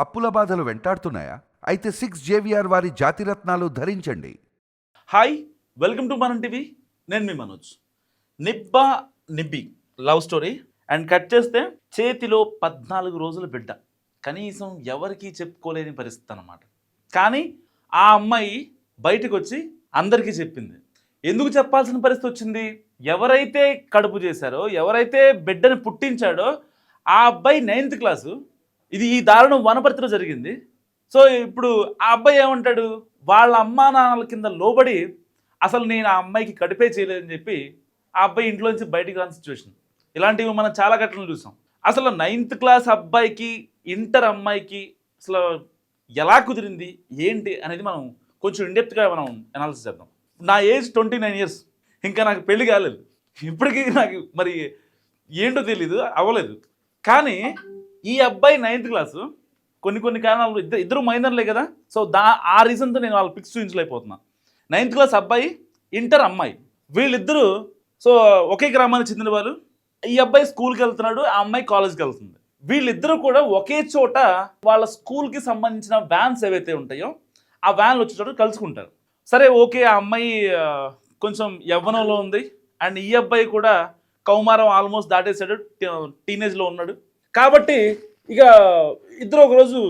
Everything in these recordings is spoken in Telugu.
అప్పుల బాధలు వెంటాడుతున్నాయా? అయితే 6 JVR వారి జాతిరత్నాలు ధరించండి. Hi, welcome to Manam TV. నేను మీ మనోజ్. నిబ్బా నిబ్బి లవ్ స్టోరీ అండ్ కట్ చేస్తే చేతిలో 14 రోజుల బిడ్డ, కనీసం ఎవరికీ చెప్పుకోలేని పరిస్థితి అన్నమాట. కానీ ఆ అమ్మాయి బయటకు వచ్చి అందరికీ చెప్పింది. ఎందుకు చెప్పాల్సిన పరిస్థితి వచ్చింది? ఎవరైతే కడుపు చేశారో, ఎవరైతే బిడ్డని పుట్టించాడో ఆ అబ్బాయి 9th క్లాసు. ఈ దారుణం వనపర్తిలో జరిగింది. సో ఇప్పుడు ఆ అబ్బాయి ఏమంటాడు? వాళ్ళ అమ్మా నాన్నల కింద లోబడి అసలు నేను ఆ అమ్మాయికి కడిపే చేయలేదని చెప్పి ఆ అబ్బాయి ఇంట్లోంచి బయటికి రాని సిచ్యువేషన్. ఇలాంటివి మనం చాలా ఘటనలు చూసాం. అసలు 9th క్లాస్ అబ్బాయికి ఇంటర్ అమ్మాయికి అసలు ఎలా కుదిరింది ఏంటి అనేది మనం కొంచెం ఇండెప్త్గా మనం అనాలిసిస్ చేద్దాం. నా ఏజ్ 29 years, ఇంకా నాకు పెళ్లి కాలేదు. ఇప్పటికీ నాకు మరి ఏంటో తెలీదు, అవ్వలేదు. కానీ ఈ అబ్బాయి 9th క్లాసు కొన్ని కారణాలు, ఇద్దరు మైనర్లే కదా. సో ఆ రీజన్తో నేను వాళ్ళ పిక్స్ చూపించలేకపోతున్నాను. 9th క్లాస్ అబ్బాయి, ఇంటర్ అమ్మాయి, వీళ్ళిద్దరూ సో ఒకే గ్రామానికి చెందిన వాళ్ళు. ఈ అబ్బాయి స్కూల్కి వెళ్తున్నాడు, ఆ అమ్మాయి కాలేజ్కి వెళ్తుంది. వీళ్ళిద్దరూ కూడా ఒకే చోట వాళ్ళ స్కూల్కి సంబంధించిన వ్యాన్స్ ఏవైతే ఉంటాయో ఆ వ్యాన్లు వచ్చే చోట కలుసుకుంటారు. సరే ఓకే, ఆ అమ్మాయి కొంచెం యవ్వనంలో ఉంది అండ్ ఈ అబ్బాయి కూడా కౌమారం ఆల్మోస్ట్ దాటేసాడు, టీనేజ్లో ఉన్నాడు. కాబట్టి ఇక ఇద్దరు ఒకరోజు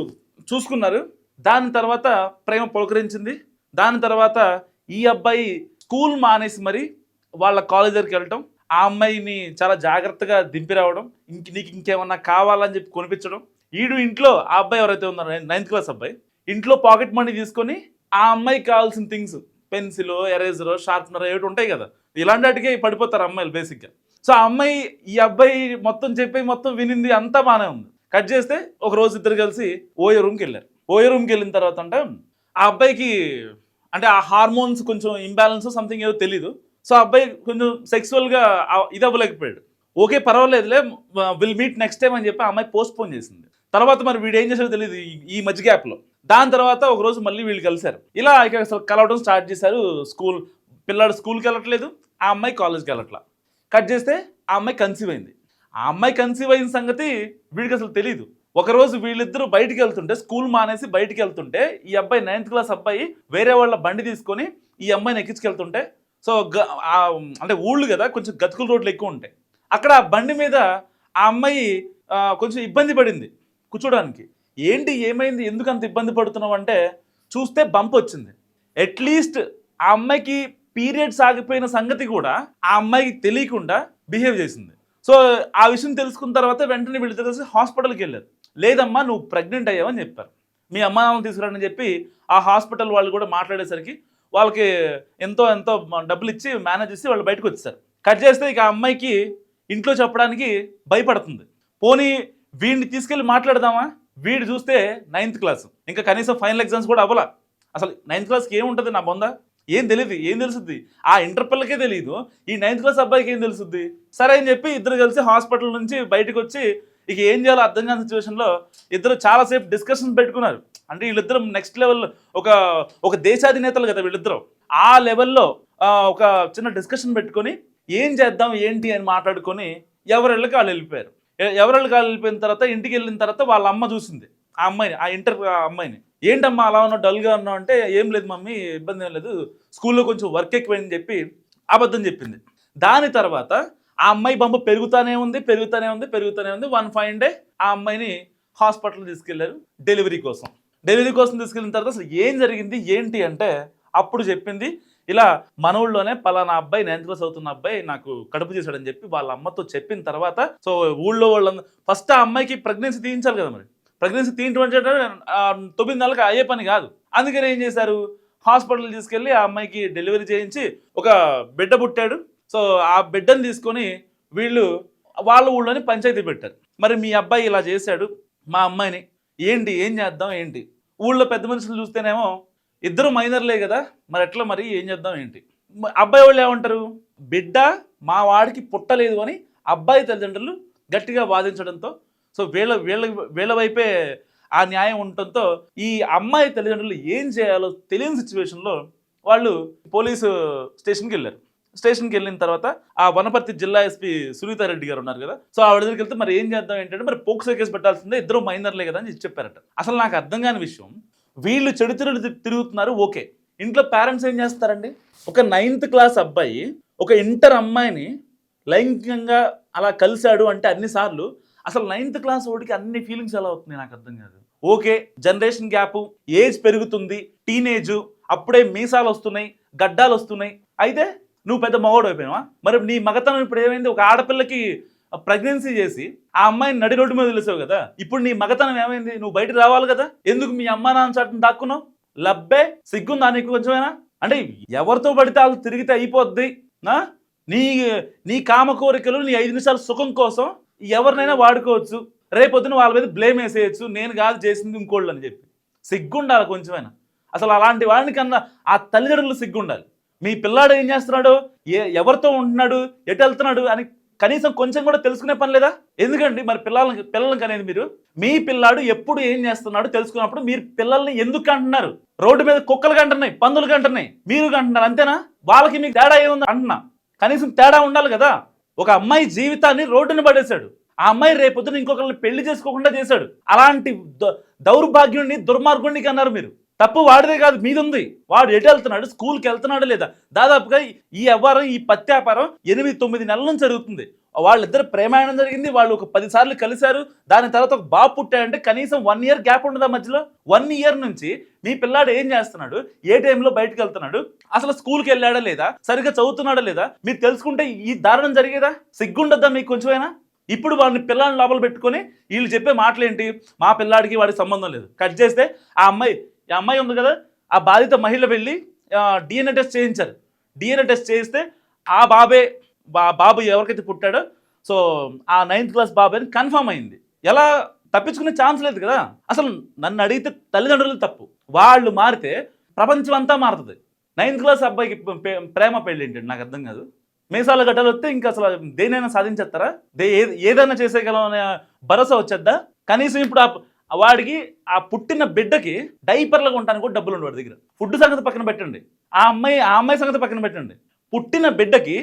చూసుకున్నారు. దాని తర్వాత ప్రేమ పులకరించింది. దాని తర్వాత ఈ అబ్బాయి స్కూల్ మానేసి మరి వాళ్ళ కాలేజ్ దగ్గరికి వెళ్ళటం, ఆ అమ్మాయిని చాలా జాగ్రత్తగా దింపి రావడం, నీకు ఇంకేమన్నా కావాలని చెప్పి కొనిపించడం. ఇంట్లో ఆ అబ్బాయి ఎవరైతే ఉన్నారో 9th క్లాస్ అబ్బాయి ఇంట్లో పాకెట్ మనీ తీసుకొని ఆ అమ్మాయికి కావాల్సిన థింగ్స్, పెన్సిల్, ఎరేజర్, షార్ప్నర్ ఏమిటి ఉంటాయి కదా, ఇలాంటి వాటికి పడిపోతారు అమ్మాయిలు బేసిక్గా. సో ఆ అమ్మాయి ఈ అబ్బాయి మొత్తం వినింది, అంతా బాగానే ఉంది. కట్ చేస్తే ఒక రోజు ఇద్దరు కలిసి ఓయో రూమ్కి వెళ్ళారు. ఓయో రూమ్కి వెళ్ళిన తర్వాత అంటే ఆ అబ్బాయికి అంటే ఆ హార్మోన్స్ కొంచెం ఇంబ్యాలెన్స్ సంథింగ్ ఏదో తెలీదు. సో ఆ అబ్బాయి కొంచెం సెక్సువల్గా ఇది అవ్వలేకపోయాడు. ఓకే పర్వాలేదులే, విల్ మీట్ నెక్స్ట్ టైం అని చెప్పి ఆ అమ్మాయి పోస్ట్ పోన్ చేసింది. తర్వాత మరి వీడు ఏం చేశాడో తెలియదు ఈ మధ్య గ్యాప్లో. దాని తర్వాత ఒక రోజు మళ్ళీ వీళ్ళు కలిశారు. ఇలా ఇక అసలు కలవడం స్టార్ట్ చేశారు. పిల్లాడు స్కూల్కి వెళ్ళట్లేదు, ఆ అమ్మాయి కాలేజ్కి వెళ్ళట్లా. కట్ చేస్తే ఆ అమ్మాయి కన్సీవ్ అయింది. ఆ అమ్మాయి కన్సీవ్ అయిన సంగతి వీడికి అసలు తెలియదు. ఒకరోజు వీళ్ళిద్దరూ బయటికి వెళ్తుంటే, స్కూల్ మానేసి బయటికి వెళ్తుంటే, ఈ అబ్బాయి 9th క్లాస్ అబ్బాయి వేరే వాళ్ళ బండి తీసుకొని ఈ అమ్మాయిని ఎక్కించుకెళ్తుంటే, సో అంటే ఊళ్ళు కదా, కొంచెం గతుకుల రోడ్లు ఎక్కువ ఉంటాయి. అక్కడ ఆ బండి మీద ఆ అమ్మాయి కొంచెం ఇబ్బంది పడింది కూర్చోడానికి. ఏంటి ఏమైంది, ఎందుకు అంత ఇబ్బంది పడుతున్నావు అంటే, చూస్తే బంప్ వచ్చింది. అట్లీస్ట్ ఆ అమ్మాయికి పీరియడ్స్ ఆగిపోయిన సంగతి కూడా ఆ అమ్మాయికి తెలియకుండా బిహేవ్ చేసింది. సో ఆ విషయం తెలుసుకున్న తర్వాత వెంటనే వీళ్ళు తెలిసి హాస్పిటల్కి వెళ్ళారు. లేదమ్మా నువ్వు ప్రెగ్నెంట్ అయ్యావని చెప్పారు. మీ అమ్మా నాన్నని తీసుకురాని చెప్పి ఆ హాస్పిటల్ వాళ్ళు కూడా మాట్లాడేసరికి వాళ్ళకి ఎంతో డబ్బులు ఇచ్చి మేనేజ్ చేసి వాళ్ళు బయటకు వచ్చేసారు. కట్ చేస్తే ఇక ఆ అమ్మాయికి ఇంట్లో చెప్పడానికి భయపడుతుంది. పోనీ వీడిని తీసుకెళ్ళి మాట్లాడదామా? వీడు చూస్తే 9th క్లాస్, ఇంకా కనీసం ఫైనల్ ఎగ్జామ్స్ కూడా అవ్వాల. అసలు 9th క్లాస్కి ఏముంటుంది నా బొందా? ఏం తెలియదు, ఏం తెలుస్తుంది? ఆ ఇంటర్ పిల్లకే తెలియదు, ఈ 9th క్లాస్ అబ్బాయికి ఏం తెలుస్తుంది? సరే అని చెప్పి ఇద్దరు కలిసి హాస్పిటల్ నుంచి బయటకు వచ్చి ఇక ఏం చేయాలో అర్థం కాని సిచ్యువేషన్లో ఇద్దరు చాలాసేపు డిస్కషన్ పెట్టుకున్నారు. అంటే వీళ్ళిద్దరు నెక్స్ట్ లెవెల్, ఒక దేశాధినేతలు కదా వీళ్ళిద్దరు. ఆ లెవెల్లో ఒక చిన్న డిస్కషన్ పెట్టుకొని ఏం చేద్దాం ఏంటి అని మాట్లాడుకొని ఎవరెళ్ళకి వాళ్ళు వెళ్ళిపోయారు. ఎవరెళ్ళకి వాళ్ళు వెళ్ళిపోయిన తర్వాత ఇంటికి వెళ్ళిన తర్వాత వాళ్ళ అమ్మ చూసింది ఆ అమ్మాయిని, ఆ ఇంటర్ అమ్మాయిని. ఏంటమ్మా అలా ఉన్నావు, డల్గా ఉన్నావు అంటే, ఏం లేదు మమ్మీ, ఇబ్బంది ఏం లేదు, స్కూల్లో కొంచెం వర్క్ ఎక్కువైందని చెప్పి అబద్ధం చెప్పింది. దాని తర్వాత ఆ అమ్మాయి బంబ పెరుగుతూనే ఉంది. 1 fine day ఆ అమ్మాయిని హాస్పిటల్ తీసుకెళ్లారు డెలివరీ కోసం. తీసుకెళ్ళిన తర్వాత అసలు ఏం జరిగింది ఏంటి అంటే, అప్పుడు చెప్పింది ఇలా మన ఊళ్ళోనే పలానా అబ్బాయి 9th క్లాస్ అవుతున్న అబ్బాయి నాకు కడుపు చేశాడని చెప్పి వాళ్ళ అమ్మతో చెప్పిన తర్వాత, సో ఊళ్ళో వాళ్ళందరూ ఫస్ట్ ఆ అమ్మాయికి ప్రెగ్నెన్సీ తీయించాలి కదా. మరి ప్రెగ్నెన్సీ తీయించడం 9 నెలలకు అయ్యే పని కాదు. అందుకని ఏం చేశారు, హాస్పిటల్ తీసుకెళ్ళి ఆ అమ్మాయికి డెలివరీ చేయించి ఒక బిడ్డ పుట్టాడు. సో ఆ బిడ్డను తీసుకొని వీళ్ళు వాళ్ళ ఊళ్ళోని పంచాయతీ పెట్టారు. మరి మీ అబ్బాయి ఇలా చేశాడు మా అమ్మాయిని, ఏం చేద్దాం ఏంటి? ఊళ్ళో పెద్ద మనుషులు చూస్తేనేమో ఇద్దరు మైనర్లే కదా, మరి ఎట్లా, మరి ఏం చేద్దాం ఏంటి? అబ్బాయి వాళ్ళు ఏమంటారు, బిడ్డ మా వాడికి పుట్టలేదు అని అబ్బాయి తల్లిదండ్రులు గట్టిగా వాదించడంతో, సో వీళ్ళ వైపే ఆ న్యాయం ఉండటంతో ఈ అమ్మాయి తల్లిదండ్రులు ఏం చేయాలో తెలియని సిచ్యువేషన్లో వాళ్ళు పోలీసు స్టేషన్కి వెళ్ళారు. స్టేషన్కి వెళ్ళిన తర్వాత ఆ వనపర్తి జిల్లా ఎస్పీ సునీతారెడ్డి గారు ఉన్నారు కదా, సో ఆవిడ దగ్గరికి వెళ్తే మరి ఏం చేద్దాం ఏంటంటే మరి పోక్సో కేసు పెట్టాల్సిందే, ఇద్దరు మైనర్లే కదా అని చెప్పారట. అసలు నాకు అర్థం కాని విషయం, వీళ్ళు చెడు తిరుగుతున్నారు ఓకే, ఇంట్లో పేరెంట్స్ ఏం చేస్తారండి? ఒక 9th క్లాస్ అబ్బాయి ఒక ఇంటర్ అమ్మాయిని లైంగికంగా అలా కలిశాడు అంటే అన్నిసార్లు అసలు 9th క్లాస్ వాడికి అన్ని ఫీలింగ్స్ ఎలా అవుతున్నాయి నాకు అర్థం కాదు. ఓకే, జనరేషన్ గ్యాప్, ఏజ్ పెరుగుతుంది, టీనేజ్, అప్పుడే మీసాలు వస్తున్నాయి, గడ్డాలు వస్తున్నాయి, అయితే నువ్వు పెద్ద మగవాడు అయిపోయావా? మరి నీ మగతనం ఇప్పుడు ఏమైంది? ఒక ఆడపిల్లకి ప్రెగ్నెన్సీ చేసి ఆ అమ్మాయిని నడి రోడ్డు మీద తెలిసావు కదా, ఇప్పుడు నీ మగతనం ఏమైంది? నువ్వు బయటకు రావాలి కదా, ఎందుకు మీ అమ్మా నాన్న చాటును దాక్కున్నావు? లబ్బే, సిగ్గుందా నీకు కొంచెమైనా? అంటే ఎవరితో పడితే వాళ్ళు తిరిగితే అయిపోద్ది నా? నీ నీ కామ కోరికలు, నీ 5 నిమిషాల సుఖం కోసం ఎవరినైనా వాడుకోవచ్చు, రేపొద్దున వాళ్ళ మీద బ్లేమ్ వేసేయచ్చు, నేను కాదు చేసింది ఇంకోళ్ళు అని చెప్పి. సిగ్గుండాలి కొంచెమైనా. అసలు అలాంటి వాడిని కన్నా ఆ తల్లిదండ్రులు సిగ్గుండాలి. మీ పిల్లాడు ఏం చేస్తున్నాడు, ఎవరితో ఉంటున్నాడు, ఎటు వెళ్తున్నాడు అని కనీసం కొంచెం కూడా తెలుసుకునే పని లేదా? ఎందుకండి మరి పిల్లలకి అనేది మీరు? మీ పిల్లాడు ఎప్పుడు ఏం చేస్తున్నాడు తెలుసుకున్నప్పుడు మీరు పిల్లల్ని ఎందుకు అంటున్నారు? రోడ్డు మీద కుక్కలు కంటున్నాయి, పందులు కంటున్నాయి, మీరు కంటున్నారు, అంతేనా? వాళ్ళకి మీకు తేడా ఏముంది అంటున్నా. కనీసం తేడా ఉండాలి కదా. ఒక అమ్మాయి జీవితాన్ని రోడ్డుని పడేశాడు, ఆ అమ్మాయి రేపొద్దున ఇంకొకరిని పెళ్లి చేసుకోకుండా చేశాడు. అలాంటి దౌర్భాగ్యుడిని, దుర్మార్గుడిని కన్నారు మీరు. తప్పు వాడిదే కాదు, మీది ఉంది. వాడు ఎటు వెళ్తున్నాడు, స్కూల్కి వెళ్తున్నాడు లేదా? దాదాపుగా ఈ వ్యవహారం, ఈ పత్తి వ్యాపారం 8-9 నెలల నుంచి జరుగుతుంది. వాళ్ళిద్దరు ప్రేమాయణం జరిగింది, వాళ్ళు ఒక 10 సార్లు కలిశారు, దాని తర్వాత ఒక బాబు పుట్టాడంటే కనీసం 1 ఇయర్ గ్యాప్ ఉండదా మధ్యలో? 1 ఇయర్ నుంచి మీ పిల్లాడు ఏం చేస్తున్నాడు, ఏ టైంలో బయటకు వెళ్తున్నాడు, అసలు స్కూల్కి వెళ్ళాడా లేదా, సరిగ్గా చదువుతున్నాడా లేదా మీరు తెలుసుకుంటే ఈ దారుణం జరిగేదా? సిగ్గుండద్దా మీకు కొంచెమైనా? ఇప్పుడు వాళ్ళని పిల్లల్ని లోపల పెట్టుకొని వీళ్ళు చెప్పే మాటలేంటి, మా పిల్లాడికి వాడికి సంబంధం లేదు. కట్ చేస్తే ఆ అమ్మాయి ఉంది కదా, ఆ బాధిత మహిళ వెళ్ళి DNA టెస్ట్ చేయించారు. DNA టెస్ట్ చేయిస్తే ఆ బాబు ఎవరికైతే పుట్టాడో, సో ఆ 9th క్లాస్ బాబు అని కన్ఫర్మ్ అయింది. ఎలా తప్పించుకునే ఛాన్స్ లేదు కదా. అసలు నన్ను అడిగితే తల్లిదండ్రులు తప్పు, వాళ్ళు మారితే ప్రపంచం అంతా మారుతుంది. 9th క్లాస్ అబ్బాయికి ప్రేమ పెళ్ళి ఏంటండి నాకు అర్థం కాదు. మీసాల గడ్డలు వస్తే ఇంకా అసలు దేనైనా సాధించేస్తారా? ఏదైనా చేసేయగలం అనే భరోసా వచ్చేద్దా? కనీసం ఇప్పుడు వాడికి ఆ పుట్టిన బిడ్డకి డైపర్లు కొనడానికి కూడా డబ్బులు ఉండి వాడి దగ్గర. ఫుడ్ సంగతి పక్కన పెట్టండి, ఆ అమ్మాయి సంగతి పక్కన పెట్టండి, పుట్టిన బిడ్డకి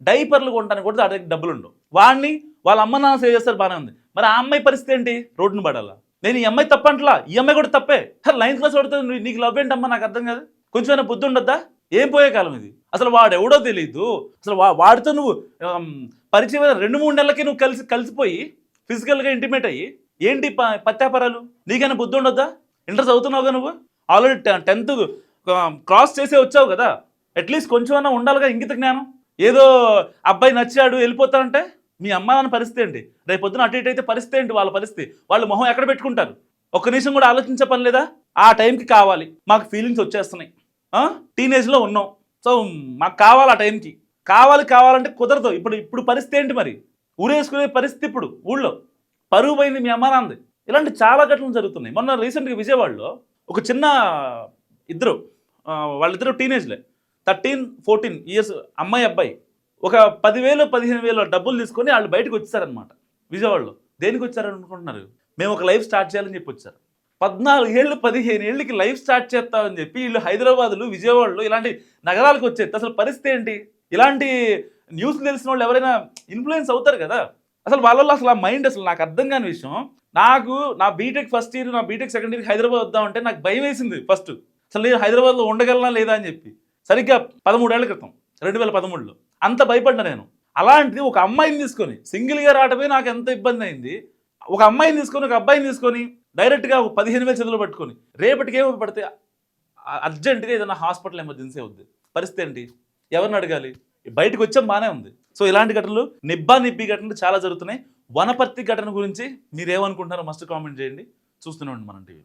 డైపర్లు కొనడానికి కూడా వాడి దగ్గర డబ్బులు ఉండవు. వాడిని వాళ్ళ అమ్మ నాన్న సేవ్ చేస్తారు, బాగానే ఉంది. మరి ఆ అమ్మాయి పరిస్థితి ఏంటి? రోడ్డును పడాలా? నేను ఈ అమ్మాయి తప్పంటలా, ఈ అమ్మాయి కూడా తప్పే. 9th క్లాస్ పడుతుంది, నీకు లవ్ ఏంటమ్మా నాకు అర్థం కాదు. కొంచెమైనా బుద్ధి ఉండద్దా? ఏం పోయే కాలం ఇది? అసలు వాడు ఎవడో తెలీదు. అసలు వాడితో నువ్వు పరిచయం 2-3 నెలలకి నువ్వు కలిసిపోయి ఫిజికల్గా ఇంటిమేట్ అయ్యి ఏంటి పత్యాపరాలు? నీకైనా బుద్ధి ఉండొద్దా? ఇంటర్ చదువుతున్నావుగా నువ్వు, ఆల్రెడీ 10th క్రాస్ చేసే వచ్చావు కదా, అట్లీస్ట్ కొంచెమైనా ఉండాలిగా ఇంగిత జ్ఞానం. ఏదో అబ్బాయి నచ్చాడు వెళ్ళిపోతానంటే మీ అమ్మ నాన్న పరిస్థితి ఏంటి? రేపు పొద్దున అటు ఇటు అయితే పరిస్థితి ఏంటి? వాళ్ళ పరిస్థితి, వాళ్ళు మొహం ఎక్కడ పెట్టుకుంటారు? ఒక్క నిమిషం కూడా ఆలోచించే పని లేదా? ఆ టైంకి కావాలి, మాకు ఫీలింగ్స్ వచ్చేస్తున్నాయి, టీనేజ్లో ఉన్నాం, సో మాకు కావాలి, ఆ టైంకి కావాలంటే కుదరదు. ఇప్పుడు పరిస్థితి ఏంటి మరి? ఊరేసుకునే పరిస్థితి ఇప్పుడు ఊళ్ళో, పరువు పోయింది మీ అమ్మ నాన్నది. ఇలాంటి చాలా ఘటనలు జరుగుతున్నాయి. మొన్న రీసెంట్గా విజయవాడలో ఒక చిన్న వాళ్ళిద్దరు టీనేజ్లే, 13-14 ఇయర్స్ అమ్మాయి అబ్బాయి, ఒక 10,000-15,000 డబ్బులు తీసుకొని వాళ్ళు బయటకు వచ్చారనమాట విజయవాడలో. దేనికి వచ్చారనుకుంటున్నారు? మేము ఒక లైఫ్ స్టార్ట్ చేయాలని చెప్పి వచ్చారు. 14 ఏళ్ళు 15 ఏళ్ళకి లైఫ్ స్టార్ట్ చేస్తామని చెప్పి వీళ్ళు హైదరాబాద్లో, విజయవాడలో ఇలాంటి నగరాలకు వచ్చేది. అసలు పరిస్థితి ఏంటి? ఇలాంటి న్యూస్ తెలిసిన వాళ్ళు ఎవరైనా ఇన్ఫ్లుయెన్స్ అవుతారు కదా. అసలు వాళ్ళలో అసలు ఆ మైండ్ అసలు నాకు అర్థం కాని విషయం. నాకు నా బీటెక్ ఫస్ట్ ఇయర్, నా బీటెక్ సెకండ్ ఇయర్ హైదరాబాద్ వద్దామంటే నాకు భయం వేసింది ఫస్ట్. అసలు నేను హైదరాబాద్లో ఉండగలనా లేదా అని చెప్పి, సరిగ్గా 13 ఏళ్ల క్రితం 2013లో అంత భయపడ్డా నేను. అలాంటిది ఒక అమ్మాయిని తీసుకొని సింగిల్గా రావటమే నాకు ఎంత ఇబ్బంది అయింది. ఒక అమ్మాయిని తీసుకొని, ఒక అబ్బాయిని తీసుకొని డైరెక్ట్గా 15,000 చేతులు పట్టుకొని రేపటికి ఏమో పడితే అర్జెంటుగా ఏదైనా హాస్పిటల్ ఎమర్జెన్సీ అవుద్ది. పరిస్థితి ఏంటి? ఎవరిని అడగాలి? బయటకు వచ్చాం బాగానే ఉంది. సో ఇలాంటి ఘటనలు, నిబ్బి ఘటనలు చాలా జరుగుతున్నాయి. వనపర్తి ఘటన గురించి మీరేమనుకుంటున్నారో మస్ట్ కామెంట్ చేయండి. చూస్తూనే ఉండండి మనం టీవీ.